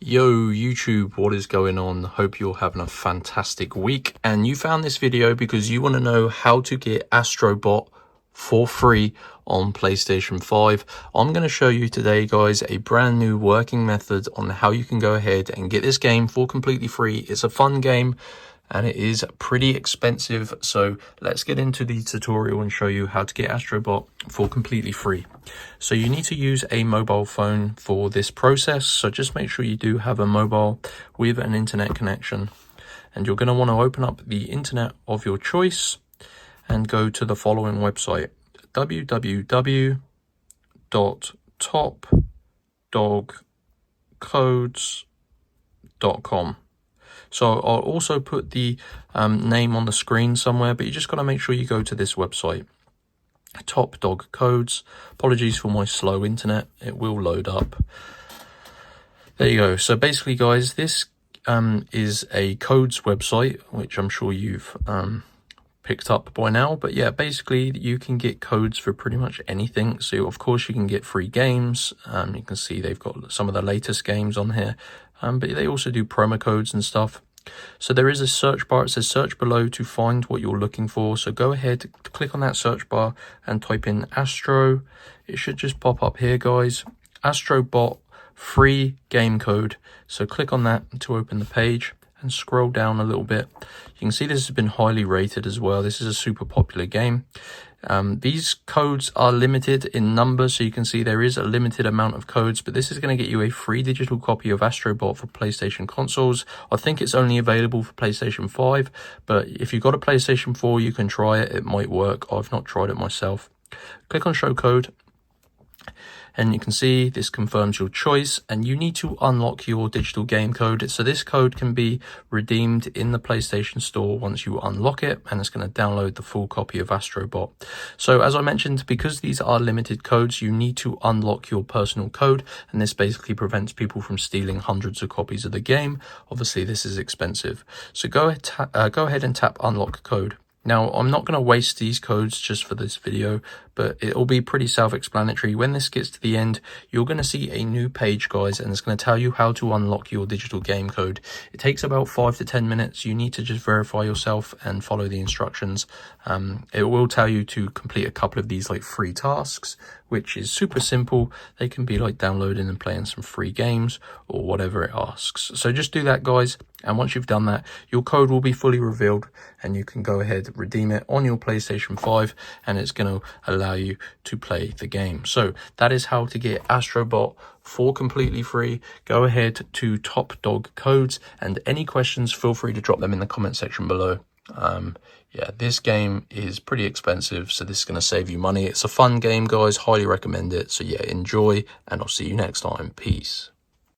Yo YouTube, what is going on? Hope you're having a fantastic week, and you found this video because you want to know how to get Astro for free on PlayStation 5. I'm going to show you today, guys, a brand new working method on how you can go ahead and get this game for completely free. It's a fun game and it is pretty expensive, so let's get into the tutorial and show you how to get Astro for completely free. So you need to use a mobile phone for this process, so just make sure you do have a mobile with an internet connection, and you're going to want to open up the internet of your choice and go to the following website: www.topdogcodes.com. So I'll also put the name on the screen somewhere, but you just got to make sure you go to this website, Top Dog Codes. Apologies for my slow internet, it will load up. There you go. So basically, guys, this is a codes website, which I'm sure you've picked up by now. But yeah, basically you can get codes for pretty much anything. So of course you can get free games. You can see they've got some of the latest games on here, but they also do promo codes and stuff. So there is a search bar. It says search below to find what you're looking for. So go ahead, click on that search bar and type in Astro. It should just pop up here, guys. Astro free game code. So click on that to open the page and scroll down a little bit. You can see this has been highly rated as well. This is a super popular game. These codes are limited in number, so you can see there is a limited amount of codes, but this is going to get you a free digital copy of Astro for PlayStation consoles. I think it's only available for PlayStation 5, but if you've got a PlayStation 4, you can try it. It might work. I've not tried it myself. Click on show code, and you can see this confirms your choice, and you need to unlock your digital game code. So this code can be redeemed in the PlayStation Store once you unlock it, and it's going to download the full copy of Astro. So as I mentioned, because these are limited codes, you need to unlock your personal code, and this basically prevents people from stealing hundreds of copies of the game. Obviously this is expensive, so go ahead and tap unlock code. Now, I'm not going to waste these codes just for this video, but it'll be pretty self-explanatory. When this gets to the end, you're going to see a new page, guys, and it's going to tell you how to unlock your digital game code. It takes about 5 to 10 minutes. You need to just verify yourself and follow the instructions. It will tell you to complete a couple of these like free tasks, which is super simple. They can be like downloading and playing some free games or whatever it asks. So just do that, guys. And once you've done that, your code will be fully revealed and you can go ahead, redeem it on your PlayStation 5, and it's going to allow you to play the game. So that is how to get Astro for completely free. Go ahead to Top Dog Codes, and any questions, feel free to drop them in the comment section below. Yeah, this game is pretty expensive, so this is going to save you money. It's a fun game, guys. Highly recommend it. So yeah, enjoy, and I'll see you next time. Peace.